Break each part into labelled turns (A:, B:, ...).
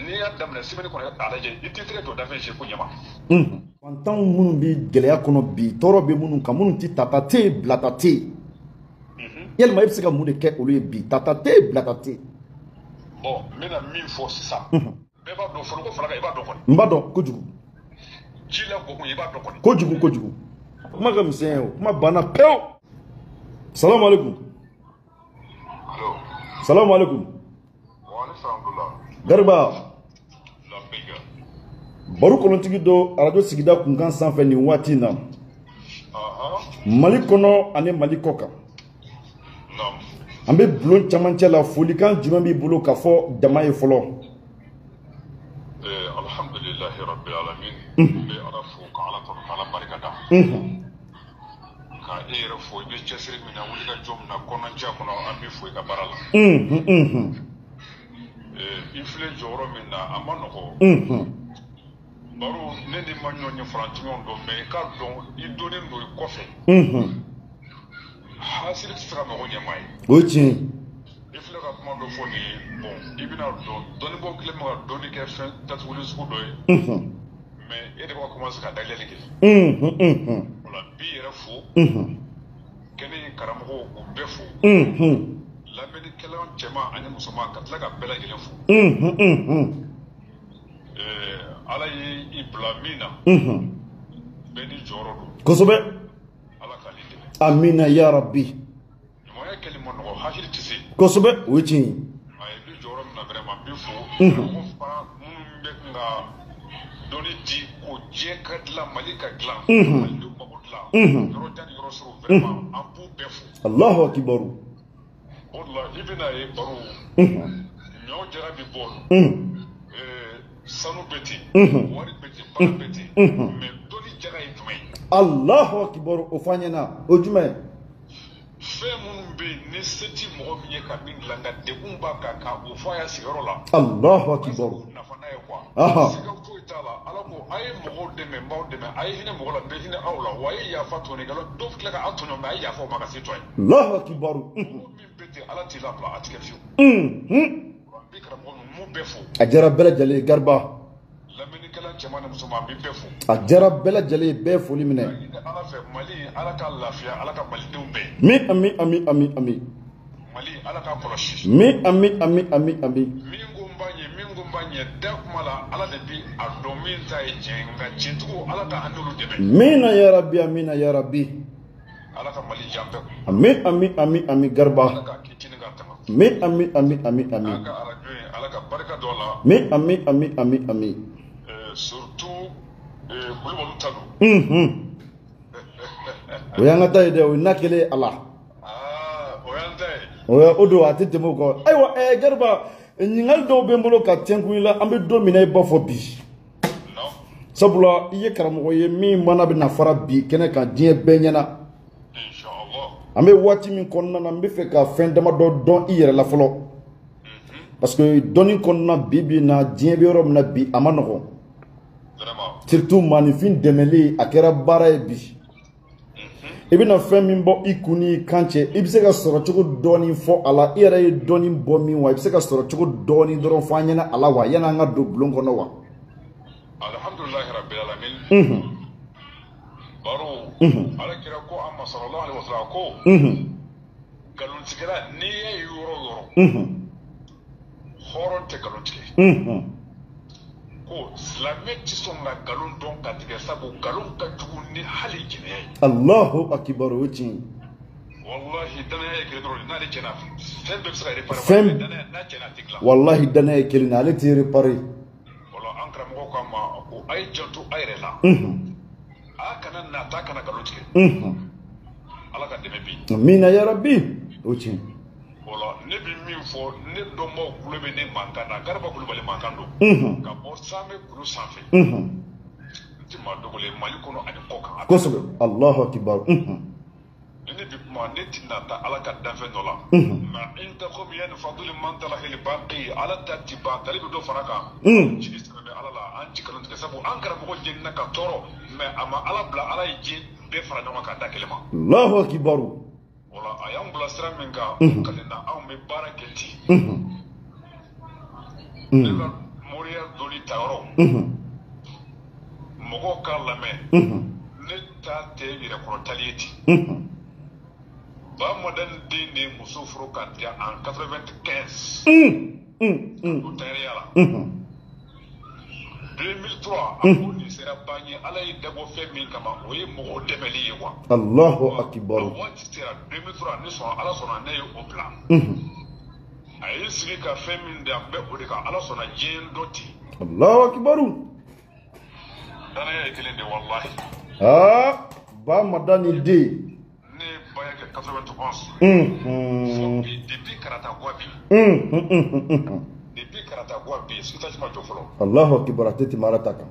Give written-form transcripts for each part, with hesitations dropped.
A: n'i y'a daminɛ semaine kɔnɔ k'a lajɛ i tɛ tɛgɛ jɔ dafɛ ko ɲama.
B: Fantanw minnu bɛ gɛlɛya kɔnɔ bi tɔɔrɔ bɛ minnu kan minnu tɛ tata te bilata te yalima i bɛ se ka mun de kɛ olu ye bi tata te bilata te.
A: Bon n bɛna min fɔ sisan bɛɛ b'a dɔn foroko fana kan i b'a dɔn kɔni.
B: N b'a dɔn kojugu.
A: Ji la gɔkun i b'a dɔn kɔni.
B: Kojugu kojugu. Kuma ka misɛn o kuma banna pewu. Salamu alaikum.
A: Allo.
B: Salamu alaikum. Garba. Baro kɔnɔtigi dɔ radio sigida kunkan sanfɛ nin waati in na. Mali kɔnɔ ani Mali kɔ kan. An bɛ bulon camancɛ la folikan jumɛn b'i bolo k'a fɔ jama ye fɔlɔ?
A: Alhamdulilahi rabbil alamin. N bɛ Ala fo ka Ala tanu k'Ala barika da. Ka e yɛrɛ fo i bɛ cɛsiri min na wuli ka jɔ min na kɔnɔja kɔnɔ an b'i fo i ka baara la. I filɛ jɔyɔrɔ min na a ma nɔgɔ. Baro ne ni ma ɲɔgɔn ye farantiɲɔgɔn dɔn mais i k'a dɔn i donnen don i kɔfɛ. Hasili tɛ se ka mago ɲɛma ye.
B: O ye tiɲɛ.
A: I filɛ ka kuma dɔ fɔ nin ye bon i bɛna dɔn dɔnnibɔ kelen ma ka dɔnni kɛ fɛn datuguli sugu dɔ ye. Mais e de b'a commencer ka dayɛlɛli kɛ. O la b'i yɛrɛ fo. Kɛnɛ in karamɔgɔw u bɛɛ fo. Lamɛnnikɛlaw cɛman ani musoman ka tila ka bɛɛ lajɛlen fo. Ala y'i bila min na. Bɛɛ ni jɔyɔrɔ don.
B: Kosɛbɛ.
A: Ala k'ale dɛmɛ.
B: Amina ya rabbi.
A: Ɲumanya kɛli ma nɔgɔ hakili tɛ se.
B: Kosɛbɛ o ye tiɲɛ ye.
A: A ye bi jɔyɔrɔ min na vraiment n bɛ fo. Mɔgɔ fana minnu bɛ ka dɔnni di ko diɲɛ ka dilan Mali ka dilan. Malidenw mago dilan. Yɔrɔ jan ni yɔrɔ sɔrɔ vraiment an b'u bɛɛ fo.
B: Alahu akibaru.
A: O de la i bɛna ye baro. Ɲɔ jara bi bɔ. Sanu bɛ ten. Wari bɛ ten. Baara bɛ ten. Mais dɔnni jara ye jumɛn ye?
B: Alahu akibaru o fɔ an ɲɛna o jumɛn?
A: Fɛn minnu bɛ yen ni se ti mɔgɔ min ye ka min dilan nka degun b'a kan ka o fɔ a y'a sigiyɔrɔ la.
B: Alahu akibaru.
A: Nafa n'a ye quoi. Siga foyi t'a la Ala ko a ye mɔgɔw dɛmɛ n b'aw dɛmɛ a ye hinɛ mɔgɔ la n bɛ hinɛ aw la wa a ye yafa tɔnni kɛ dɔw filɛ ka aw tɔɲɔ mais a ye yafa o ma ka se tɔ ye.
B: Alahu akibaru.
A: Mɔgɔ min bɛ ten Ala t'i labila a tigɛ fiyewu. N bɛ karamɔgɔ ninnu m'u bɛɛ fo.
B: A diyara bɛɛ lajɛlen Garba.
A: Lamɛnnikɛla cɛman ni musoman n bɛ bɛɛ fo.
B: A diyara bɛɛ lajɛlen bɛɛ foli minɛ.
A: Ala fɛ Mali Ala ka lafiya Ala ka malidenw bɛɛ.
B: Min ami ami ami ami.
A: Mali Ala ka kɔlɔsi.
B: Min ami ami ami ami.
A: Min ko n b'a ɲɛ min ko n b'a ɲɛ da kuma la Ala de bi a dɔn min ta ye tiɲɛ nka tiɲɛtigiw Ala ka an n'olu dɛmɛ.
B: Mina ya rabbi amina ya rabbi.
A: Ala ka Mali jan bɛɛ.
B: Ami ami ami ami Garba.
A: Ala ka kiti ni ka tanga.
B: Min ami ami ami ami.
A: Ala ka arajo ye Ala ka barika dɔ la.
B: Min ami ami ami ami.
A: Surtout Kulibali ta don.
B: O y'an ka ta ye dɛ o ye na kelen ala.
A: O y'an ta ye.
B: O don a tɛ tɛmɛ o kɔ. Ayiwa Garba ɲininkali dɔw bɛ n bolo ka tɛnkun i la an bɛ don min na i b'a fɔ bi. Sabula i ye karamɔgɔ ye min mana bɛna fara bi kɛnɛ kan diɲɛ bɛɛ ɲɛna. An bɛ waati min kɔnɔna na n bɛ fɛ ka fɛn damadɔ dɔn i yɛrɛ la fɔlɔ. Parce que dɔnni kɔnɔna bi na diɲɛ bɛ yɔrɔ min na bi a ma nɔgɔn. Surtout maanifin dɛmɛli a kɛra baara ye bi. I bɛna fɛn min bɔ i kun ni kan cɛ i bɛ se ka sɔrɔ cogo dɔɔni fɔ a la i yɛrɛ ye dɔɔni bɔ min wa i bɛ se ka sɔrɔ cogo dɔɔni dɔrɔn fɔ an ɲɛna a la wa yanni an ka don bulon kɔnɔ wa.
A: Alhamdulilahi rabbil alamin. Baro ala kira ko a ma sallallahu alaihi wasallam ko nkalontigɛla n'i ye yɔrɔ yɔrɔ hɔrɔn tɛ nkalon tigɛ. Ko silamɛ tɛ sɔn ka nkalon dɔn ka tigɛ sabu nkalon ka jugu ni hali jinɛya ye.
B: Allahu akibar o ye tiɲɛ ye.
A: Wallahi danaya ye kelen dɔrɔn n'ale tiɲɛna fɛn bɛɛ bɛ se ka réparer. N'a tiɲɛna a tɛ dilan.
B: Wallahi danaya ye kelen ale tɛ réparer.
A: Wala an karamɔgɔ k'a ma ko a ye janto a yɛrɛ la. A kana nata kana nkalon tigɛ. Ala ka dɛmɛ bi.
B: Amina ya rabbi o ye tiɲɛ.
A: Wala ne bɛ min fɔ ne dɔnbaaw kulo bɛ ne mankan na Garba Kulibali mankan don. Ka bɔ sanfɛ kulu sanfɛ. N tɛ maa dogolen Mali kɔnɔ ani kɔ kan.
B: Kosɛbɛ Allahu akibar.
A: Ne bɛ kuma ne tɛ na taa Ala ka danfɛn dɔ la. Nka in tɛ komi yanni faduli man ta la heli baqi Ala ta ti ban tali bɛ dɔ fara kan. Jigi sɛbɛn bɛ Ala la an ji nkalon tigɛ sabu an karamɔgɔ jenina ka tɔɔrɔ mais a ma Ala bila Ala ye ji bɛɛ fara ɲɔgɔn kan da kelen ma.
B: Allahu akibar.
A: Wala a y'an bila sira min kan kalina anw bɛ baara kɛ ten. Ne ka moriya mɔgɔw k'a lamɛn ne ta tɛ yɛrɛkɔrɔtali ye ten ba mɔdɛli den de muso furu ka diya en 95 o tɛriya la 2003 a ko nin sera ban ye ala ye dabɔ fɛn min kama o ye mɔgɔw dɛmɛli ye quoi
B: Allahu akbar
A: waati sera 2003 ni sɔn ala sɔnna ne ye o bila a ye sigi ka fɛn min de an bɛ o de kan ala sɔnna diɲɛ dɔ ten
B: Allahu akbar
A: danaya ye kelen de wallahi
B: ba madani de
A: ne ba ya kɛ 91 fo bi depuis karata gwa bi depuis karata gwa bi sita ma jɔ fɔlɔ
B: Allahu akbar tete marata kan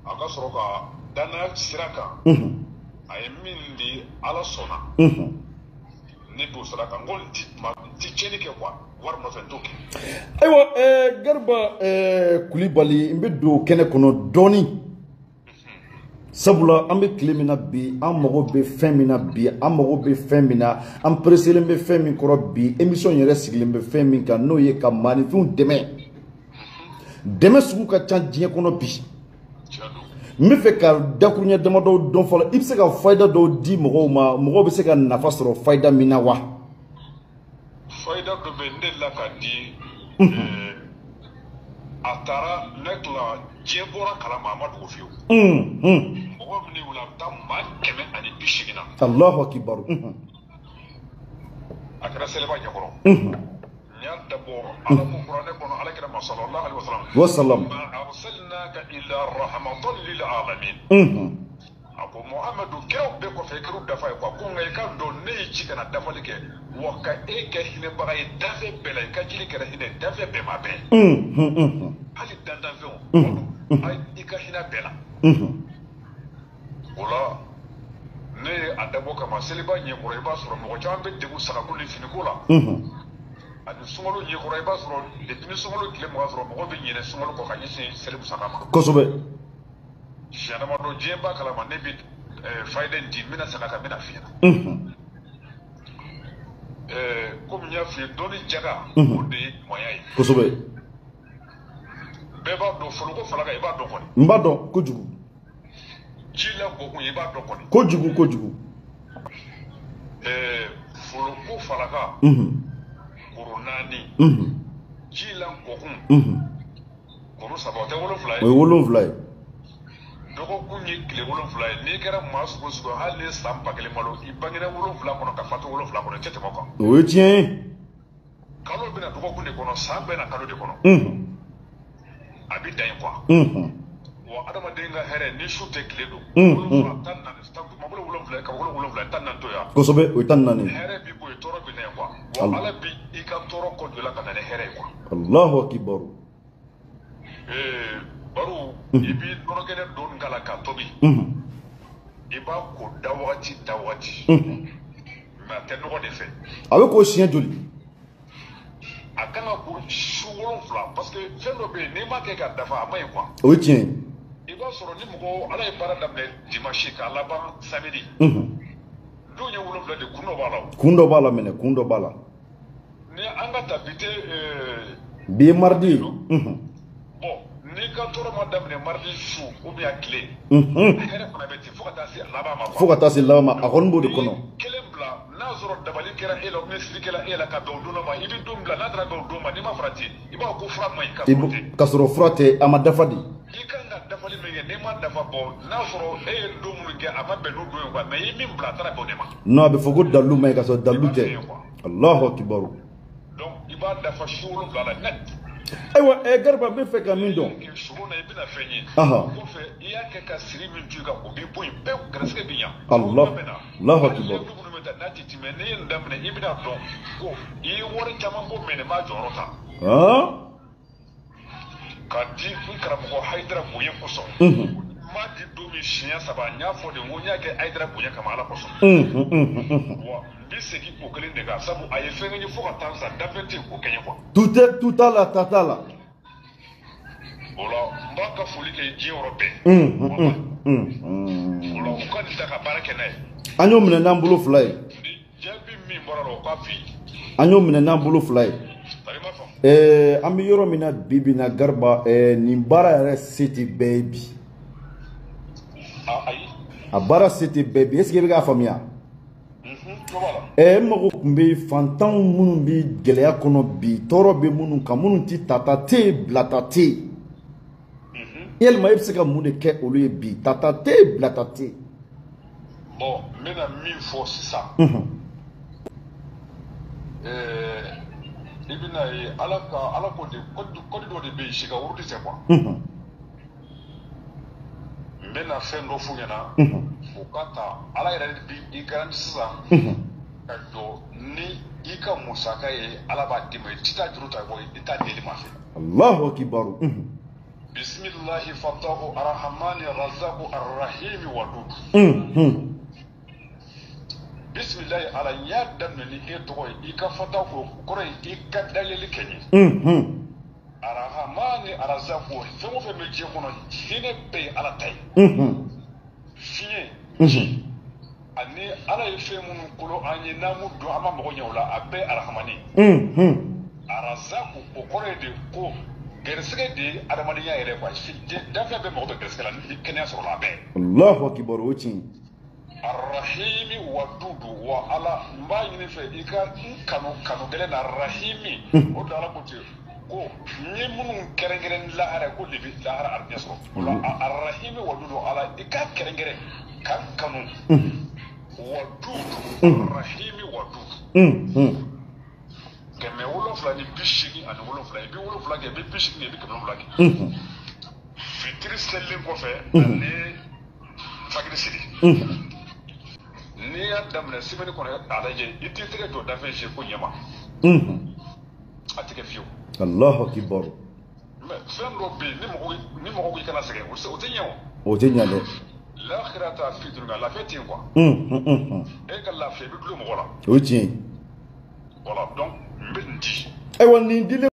A: a ka sɔrɔ ka danaya sira kan a ye min di ala sɔnna ne b'o sira kan n ko n ti tiɲɛni kɛ quoi wari nɔfɛ n t'o kɛ
B: ayiwa Garba Kulibali n bɛ don kɛnɛ kɔnɔ dɔɔni sabula an bɛ tile min na bi an mago bɛ fɛn min na bi an mago bɛ fɛn min na an preselen bɛ fɛn min kɔrɔ bi émission yɛrɛ sigilen bɛ fɛn min kan n'o ye ka maaninfinw dɛmɛ sugu ka ca diɲɛ kɔnɔ bi n bɛ fɛ ka dakuruɲɛ damadɔ dɔn fɔlɔ i bɛ se ka fayida dɔw di mɔgɔw ma mɔgɔw bɛ se ka nafa sɔrɔ fayida min na wa
A: fayida dɔ bɛ ne la ka di a taara ne tila diɲɛ bɔra kalama a ma dogo fiyewu mɔgɔ min wula a bɛ taa maa 180 na
B: Allahu akbar
A: a kɛra seliba ɲɛkɔrɔ n y'a dabɔ ala ko kuranɛ kɔnɔ ala kɛra ma sallallahu alaihi wasallam ma arsalnaka illa rahmatan lil alamin a ko Muhamadu kɛraw bɛɛ kɔfɛ i kɛra dafa ye quoi ko nka i ka dɔn ne ye ci kana dafali kɛ wa ka e kɛ hinɛbaga ye danfɛn bɛɛ la i ka jiri kɛra hinɛ danfɛn bɛɛ ma bɛn hali dantanfɛnw i ka hinɛ bɛɛ la o la ne ye a dabɔ kama seliba ɲɛkɔrɔ i b'a sɔrɔ mɔgɔ caman bɛ degun sagako ni finiko la ani sunkalo ɲɛkɔrɔ i b'a sɔrɔ depuis ni sunkalo tile 20 sɔrɔ mɔgɔ bɛ ɲinɛ sunkalo kɔ ka ɲɛsin seli musaka ma
B: kosɛbɛ
A: siɲɛ damadɔ diɲɛ b'a kalama ne bɛ fayida in di n bɛna segin a kan n bɛna f'i ɲɛna komi n y'a f'i ye dɔnni jaga o de ye ɲumanya ye
B: kosɛbɛ
A: bɛɛ b'a dɔn foloko falaka i b'a dɔn kɔni
B: n b'a dɔn kojugu
A: ji la gɔkun i b'a dɔn kɔni
B: kojugu
A: foloko falaka kuru 4 ji la gɔkun kuru 3 o tɛ 7 ye
B: o ye 7 ye
A: dɔgɔkun ye tile 7 ye n'i kɛra maa sugu sugu hali ni san 1000 malo i bangena 7 kɔnɔ ka fatu 7 kɔnɔ i tɛ tɛmɛ o kan
B: o ye tiɲɛ ye
A: kalo bɛna dɔgɔkun de kɔnɔ san bɛna kalo de kɔnɔ a bɛ dan yen quoi wa adamaden ka hɛrɛ ni su tɛ tile don 7 mabolo 7 ka 7 14 to yan
B: kosɛbɛ o ye 14
A: hɛrɛ b'i bo ye tɔɔrɔ bɛ na yen quoi wa ala bi i ka tɔɔrɔ kɔjɔ la ka na ni hɛrɛ ye quoi
B: Allahu akbar
A: baro i b'i nɔnɔkɛnɛ dɔɔni k'a la k'a tobi i b'a ko da wagati mais a tɛ nɔgɔ de fɛ
B: a bɛ k'o siɲɛ joli
A: a kan ka ko su 7 parce que fɛn dɔ bɛ yen n'i m'a kɛ ka dafa a ma ɲi quoi
B: o ye tiɲɛ ye
A: i b'a sɔrɔ ni mɔgɔ ala ye baara daminɛ dimanche k'a laban samedi don ye 7 de kun dɔ b'a la
B: kun dɔ b'a la mɛnɛ kun dɔ b'a la
A: ni an ka ta bi tɛ
B: bi ye mardi
A: bon n'i ka tɔɔrɔ ma daminɛ mardi su ou bien tile hɛrɛ fana bɛ ten fo ka taa se laban ma
B: fo ka taa se laban ma a kɔni b'o de kɔnɔ
A: kelen bila n'a sɔrɔ dabali kɛra e la ou siri kɛra e la ka bɛn o don ma i bɛ don bila n'a taara bɛn o don ma n'i ma farati i b'a ko fura ma ɲi
B: ka sɔrɔ fura tɛ a ma dafa de
A: i kan ka dafali min kɛ n'i ma dafa bɔ n'a sɔrɔ e ye don minnu kɛ a ma bɛn n'o don ye quoi mais i min bila a taara bɛn o de ma
B: non a bɛ fɔ ko dalu ma ɲi ka sɔrɔ dalu tɛ Allahu akbar
A: donc i b'a dafa su 7 la net
B: ayiwa Garba n bɛ fɛ ka min dɔn
A: suru na i bɛna fɛn ye kɔfɛ i y'a kɛ ka siri min to i kan o b'i bɔ yen pewu garisigɛ bɛ ɲa
B: Allahu akbar
A: n'a ti tɛmɛ n'i ye nin daminɛ i bɛna dɔn ko i ye wari caman bɔ mɛ nin b'a jɔyɔrɔ ta ka di n karamɔgɔ Hayidara bonya kosɔn n m'a di don min siɲɛ 3 n y'a fɔ de n ko n y'a kɛ Hayidara bonya kama ala kosɔn wa n bɛ segin o kelen de kan sabu a ye fɛn kɛ fo ka taa sa danfɛn tɛ o kɛɲɛ quoi
B: tout t'a la ta t'a la
A: o la n b'a ka foli kɛ diɲɛ yɔrɔ bɛɛ o la u ka nin ta ka baara kɛ n'a ye
B: an y'o minɛ n'an bolo 2 ye
A: ni jaabi min bɔra la o k'a f'i ye
B: an y'o minɛ n'an bolo 2 ye
A: i m'a faamu
B: an bɛ yɔrɔ min na bi bi in na Garba nin baara yɛrɛ se tɛ bɛɛ ye bi.
A: Ayi.
B: A baara se tɛ bɛɛ bi est-ce que i bɛ k'a faamuya. Mago tun bɛ fantanw minnu bɛ gɛlɛya kɔnɔ bi tɔɔrɔ bɛ minnu kan minnu tɛ tata tɛ yen bilata tɛ yen. Yalima e bɛ se ka mun de kɛ olu ye bi tata tɛ yen bilata tɛ yen.
A: Bon n bɛna min fɔ sisan. I bɛna ye ala ko de kɔdi dɔ de bɛ yen si ka wurudi tɛ quoi. N bɛna fɛn dɔ f'u ɲɛna. O ka ta ala yɛrɛ bi i garanti sisan. Ka jɔ ni i ka musaka ye ala b'a d'i ma i tɛ taa juru ta i t'a deli ma fɛ.
B: Allahu akibar.
A: Bismillahi fatahu arhamani razaku arrahimi wadud. Bismillahi ala n y'a daminɛ ni e tɔgɔ ye i ka fataw ko kɔrɔ ye i ka dayɛli kɛ ɲe. Arhamani razaku fɛn o fɛn bɛ diɲɛ kɔnɔ hinɛ bɛɛ ye ala ta ye. Fiɲɛ ji ani ala ye fɛn minnu kolo an ye n'an m'u dɔn an ma mago ɲɛ o la a bɛɛ arahamani. Arazaku o kɔrɔ ye de ko gɛrɛsɛgɛ de ye adamadenya yɛrɛ quoi danfɛn bɛɛ mago bɛ gɛrɛsɛgɛ la ni kɛnɛya sɔrɔla a bɛɛ.
B: Allahu akibar o tiɲɛ.
A: Arrahimi wadudu wa ala n b'a ɲini fɛ i ka n kanu gɛlɛn na rahimi o da ala ko ten ko n ye minnu kɛrɛnkɛrɛn lahara ko de bɛ lahara arijɛ sɔrɔ o la arrahimi wadudu ala i ka kɛrɛnkɛrɛn ka n kanu wadudu rahimi wadudu 780 ani 7 i bɛ 7 kɛ i bɛ 80 kɛ i bɛ 7 kɛ fitiri selilen kɔfɛ ani fajiri seli. N'i y'a daminɛ semaine kɔnɔ a lajɛ i t'i tɛgɛ jɔ dafɛn si ko ɲɛma. A tɛ kɛ fiyewu.
B: Allahu akibar.
A: Mais fɛn dɔ bɛ yen ni mɔgɔ ko i kana sɛgɛn o tɛ ɲɛ o.
B: O tɛ ɲɛ dɛ.
A: L'akhirata fi dunya lafiya tɛ yen quoi. E ka lafiya i bɛ dulon mɔgɔ la.
B: O tiɲɛ.
A: Voilà donc n bɛ nin di.
B: Ayiwa nin dili